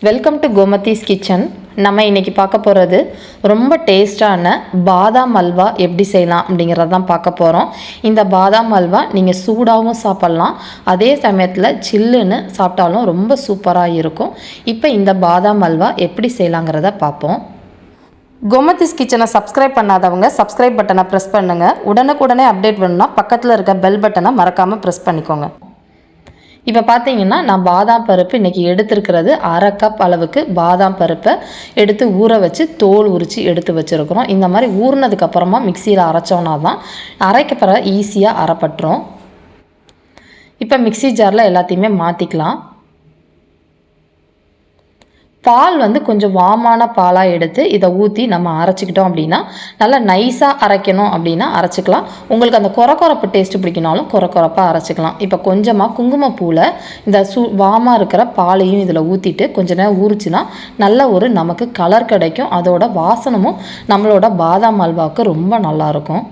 Welcome to Gomathi's kitchen. நம்ம இன்றைக்கி பார்க்க போகிறது ரொம்ப டேஸ்டான பாதாம் அல்வா எப்படி செய்யலாம் அப்படிங்கிறத தான் பார்க்க போகிறோம். இந்த பாதாம் அல்வா நீங்கள் சூடாகவும் சாப்பிட்லாம், அதே சமயத்தில் சில்லுன்னு சாப்பிட்டாலும் ரொம்ப சூப்பராக இருக்கும். இப்போ இந்த பாதாம் அல்வா எப்படி செய்யலாங்கிறத பார்ப்போம். கோமதிஸ் கிச்சனை சப்ஸ்கிரைப் பண்ணாதவங்க சப்ஸ்கிரைப் பட்டனை ப்ரெஸ் பண்ணுங்கள். உடனுக்குடனே அப்டேட் பண்ணணும்னா பக்கத்தில் இருக்க பெல் பட்டனை மறக்காமல் ப்ரெஸ் பண்ணிக்கோங்க. இப்போ பார்த்தீங்கன்னா நான் பாதாம் பருப்பு இன்றைக்கி எடுத்துருக்கிறது 1/2 கப் அளவுக்கு பாதாம் பருப்பை எடுத்து ஊற வச்சு தோல் உரித்து எடுத்து வச்சுருக்குறோம். இந்த மாதிரி ஊறினதுக்கப்புறமா மிக்சியில் அரைச்சோன்னா தான் அரைக்கப்புற ஈஸியாக அரைப்பட்டுரும். இப்போ மிக்சி ஜாரில் எல்லாத்தையுமே மாற்றிக்கலாம். பால் கொஞ்சம் வாமான பாலாக எடுத்து இதை ஊற்றி நம்ம அரைச்சிக்கிட்டோம் அப்படின்னா நல்லா நைஸாக அரைக்கணும் அப்படின்னா அரைச்சிக்கலாம். உங்களுக்கு அந்த கொரப்பு டேஸ்ட்டு பிடிக்கினாலும் கொரப்பாக அரைச்சிக்கலாம். இப்போ கொஞ்சமாக குங்குமப்பூவில் இந்த வாமாக இருக்கிற பாலையும் இதில் ஊற்றிட்டு கொஞ்ச நேரம் ஊறிச்சுன்னா நல்ல ஒரு நமக்கு கலர் கிடைக்கும். அதோட வாசனமும் நம்மளோட பாதாம் அல்வாவுக்கு ரொம்ப நல்லாயிருக்கும்.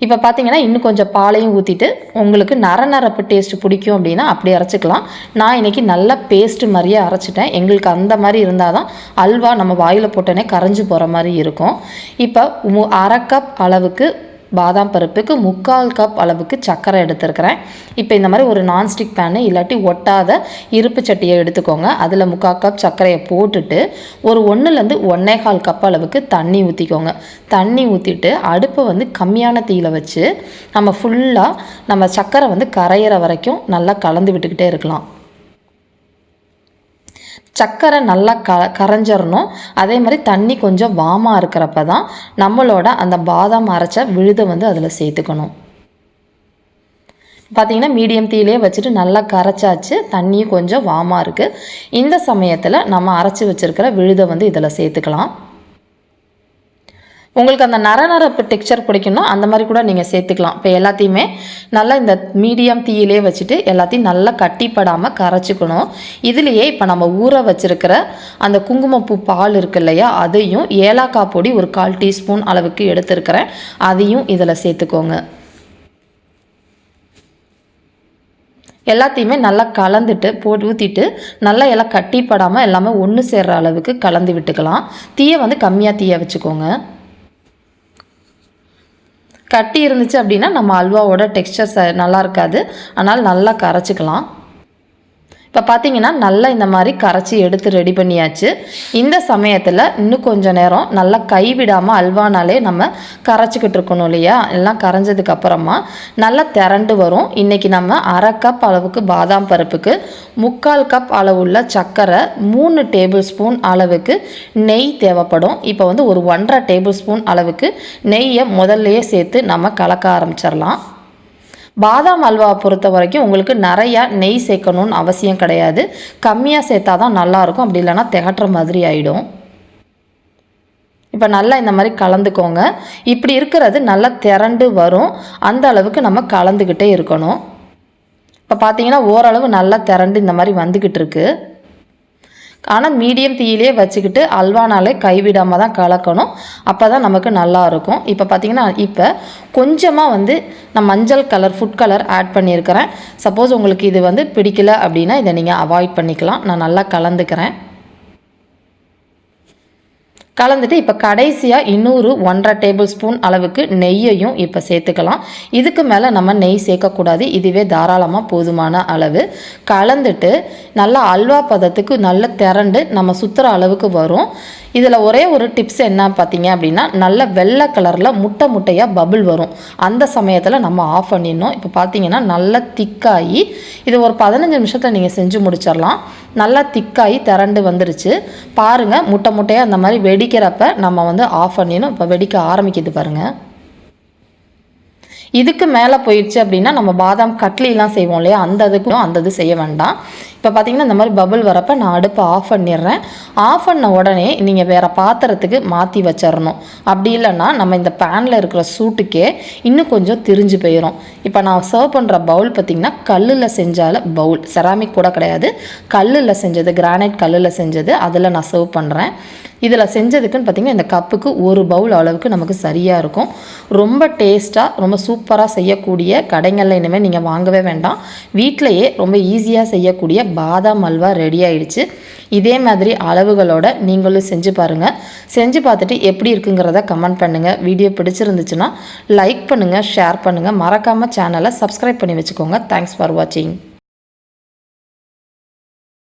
இப்போ பார்த்தீங்கன்னா இன்னும் கொஞ்சம் பாலையும் ஊற்றிட்டு உங்களுக்கு நரப்பு டேஸ்ட்டு பிடிக்கும் அப்படின்னா அப்படி அரைச்சிக்கலாம். நான் இன்றைக்கி நல்லா பேஸ்ட்டு மாதிரியே அரைச்சிட்டேன். எங்களுக்கு அந்த மாதிரி இருந்தால் தான் அல்வா நம்ம வாயில் போட்டோன்னே கரைஞ்சி போகிற மாதிரி இருக்கும். இப்போ 1/2 கப் அளவுக்கு பாதாம் பருப்புக்கு 3/4 கப் அளவுக்கு சர்க்கரை எடுத்துருக்கிறேன். இப்போ இந்த மாதிரி ஒரு நான்ஸ்டிக் பேனு இல்லாட்டி ஒட்டாத இருப்பு சட்டியை எடுத்துக்கோங்க. அதில் 3/4 கப் சர்க்கரையை போட்டுட்டு ஒரு 1லேருந்து 1.25 கப் அளவுக்கு தண்ணி ஊற்றிக்கோங்க. தண்ணி ஊற்றிட்டு அடுப்பை கம்மியான தீயில் வச்சு நம்ம ஃபுல்லாக நம்ம சர்க்கரை கரையிற வரைக்கும் நல்லா கலந்து விட்டுக்கிட்டே இருக்கலாம். சர்க்கரை நல்லா கரைஞ்சிடணும். அதே மாதிரி தண்ணி கொஞ்சம் வாமாக இருக்கிறப்ப தான் நம்மளோட அந்த பாதாம் அரைச்ச விழுதை அதில் சேர்த்துக்கணும். பார்த்திங்கன்னா மீடியம் தீயிலே வச்சுட்டு நல்லா கரைச்சாச்சு. தண்ணியும் கொஞ்சம் வாமாக இருக்குது. இந்த சமயத்தில் நம்ம அரைச்சி வச்சுருக்கிற விழுதை இதில் சேர்த்துக்கலாம். உங்களுக்கு அந்த நரப்பு டெக்ஸ்சர் பிடிக்கும்னா அந்த மாதிரி கூட நீங்கள் சேர்த்துக்கலாம். இப்போ எல்லாத்தையுமே நல்லா இந்த மீடியம் தீயிலே வச்சுட்டு எல்லாத்தையும் நல்லா கட்டிப்படாமல் கரைச்சிக்கணும். இதுலேயே இப்போ நம்ம ஊற வச்சுருக்கிற அந்த குங்குமப்பூ பால் இருக்கு இல்லையா, அதையும் ஏலக்காய் பொடி ஒரு 1/4 டீஸ்பூன் அளவுக்கு எடுத்துருக்கிறேன். அதையும் இதில் சேர்த்துக்கோங்க. எல்லாத்தையுமே நல்லா கலந்துட்டு ஊற்றிட்டு நல்லா எல்லாம் கட்டிப்படாமல் எல்லாமே ஒன்று சேர்கிற அளவுக்கு கலந்து விட்டுக்கலாம். தீயை கம்மியாக தீயை வச்சுக்கோங்க. கட்டி இருந்துச்சு அப்படின்னா நம்ம அல்வாவோட டெக்ஸ்சர் நல்லா இருக்காது. அதனால் நல்லா கரைச்சிக்கலாம். இப்போ பார்த்தீங்கன்னா நல்லா இந்த மாதிரி கரைச்சி எடுத்து ரெடி பண்ணியாச்சு. இந்த சமயத்தில் இன்னும் கொஞ்சம் நேரம் நல்லா கைவிடாமல் அல்வானாலே நம்ம கரைச்சிக்கிட்டு இருக்கணும் இல்லையா. எல்லாம் கரைஞ்சதுக்கப்புறமா நல்லா திரண்டு வரும். இன்றைக்கி நம்ம 1/2 கப் அளவுக்கு பாதாம் பருப்புக்கு 3/4 கப் அளவுள்ள சர்க்கரை, 3 டேபிள் ஸ்பூன் அளவுக்கு நெய் தேவைப்படும். இப்போ ஒரு 1.5 டேபிள் ஸ்பூன் அளவுக்கு நெய்யை முதல்லையே சேர்த்து நம்ம கலக்க ஆரம்பிச்சிடலாம். பாதாம் அல்வா பொறுத்த வரைக்கும் உங்களுக்கு நிறையா நெய் சேர்க்கணுன்னு அவசியம் கிடையாது. கம்மியாக சேர்த்தா தான் நல்லாயிருக்கும். அப்படி இல்லைன்னா திகட்டுற மாதிரி ஆகிடும். இப்போ நல்லா இந்த மாதிரி கலந்துக்கோங்க. இப்படி இருக்கிறது நல்லா திரண்டு வரும். அந்த அளவுக்கு நம்ம கலந்துக்கிட்டே இருக்கணும். இப்போ பார்த்தீங்கன்னா ஓரளவு நல்லா திரண்டு இந்த மாதிரி வந்துக்கிட்டு இருக்கு. ஆனால் மீடியம் தீயிலே வச்சுக்கிட்டு அல்வானாலே கைவிடாமல் தான் கலக்கணும். அப்போ தான் நமக்கு நல்லாயிருக்கும். இப்போ பார்த்திங்கன்னா இப்போ கொஞ்சமாக நான் மஞ்சள் கலர் ஃபுட் கலர் ஆட் பண்ணியிருக்கிறேன். சப்போஸ் உங்களுக்கு இது பிடிக்கல அப்படின்னா இதை நீங்கள் அவாய்ட் பண்ணிக்கலாம். நான் நல்லா கலந்துக்கிறேன். கலந்துட்டு இப்போ கடைசியாக இன்னொரு 1.5 டேபிள் ஸ்பூன் அளவுக்கு நெய்யையும் இப்போ சேர்த்துக்கலாம். இதுக்கு மேலே நம்ம நெய் சேர்க்கக்கூடாது. இதுவே தாராளமாக போதுமான அளவு. கலந்துட்டு நல்லா அல்வா பதத்துக்கு நல்லா திரண்டு நம்ம சுற்றுற அளவுக்கு வரும். இதில் ஒரே ஒரு டிப்ஸ் என்ன பார்த்தீங்க அப்படின்னா நல்ல வெள்ளை கலரில் முட்டையாக பபுள் வரும். அந்த சமயத்தில் நம்ம ஆஃப் பண்ணிடணும். இப்போ பார்த்தீங்கன்னா நல்லா திக்காகி இது ஒரு 15 நிமிஷத்தில் நீங்கள் செஞ்சு முடிச்சிடலாம். நல்லா திக்காகி திரண்டு வந்துருச்சு பாருங்கள். முட்டையாக அந்த மாதிரி வெடிக்கிறப்ப நம்ம ஆஃப் பண்ணிடணும். இப்போ வெடிக்க ஆரம்பிக்குது பாருங்கள். இதுக்கு மேலே போயிடுச்சு அப்படின்னா நம்ம பாதாம் கட்லிலாம் செய்வோம் இல்லையா, அந்த இது செய்ய வேண்டாம். இப்போ பார்த்தீங்கன்னா இந்த மாதிரி பபுள் வரப்போ நான் அடுப்பை ஆஃப் பண்ணிடுறேன். ஆஃப் பண்ண உடனே நீங்கள் வேறு பாத்திரத்துக்கு மாற்றி வச்சிடணும். அப்படி இல்லைன்னா நம்ம இந்த பேனில் இருக்கிற சூட்டுக்கே இன்னும் கொஞ்சம் திரிஞ்சு போயிடும். இப்போ நான் சர்வ் பண்ணுற பவுல் பார்த்திங்கன்னா கல்லில் செஞ்சால பவுல், செராமிக் கூட கிடையாது, கல்லில் செஞ்சது, கிரானைட் கல்லில் செஞ்சது. அதில் நான் சர்வ் பண்ணுறேன். இதில் செஞ்சதுக்குன்னு பார்த்திங்கன்னா இந்த கப்புக்கு ஒரு பவுல் அளவுக்கு நமக்கு சரியாக இருக்கும். ரொம்ப டேஸ்ட்டாக ரொம்ப சூப்பராக செய்யக்கூடிய கடைகளில் இனிமேல் நீங்கள் வாங்கவே வேண்டாம். வீட்டிலையே ரொம்ப ஈஸியாக செய்யக்கூடிய பாதாம் அல்வா ரெடி ஆயிடுச்சு. இதே மாதிரி அளவுகளோட நீங்களும் செஞ்சு பாருங்கள். செஞ்சு பார்த்துட்டு எப்படி இருக்குங்கிறத கமெண்ட் பண்ணுங்கள். வீடியோ பிடிச்சிருந்துச்சுன்னா லைக் பண்ணுங்கள், ஷேர் பண்ணுங்கள். மறக்காமல் சேனலை சப்ஸ்கிரைப் பண்ணி வச்சுக்கோங்க. தேங்க்ஸ் ஃபார் வாட்சிங்.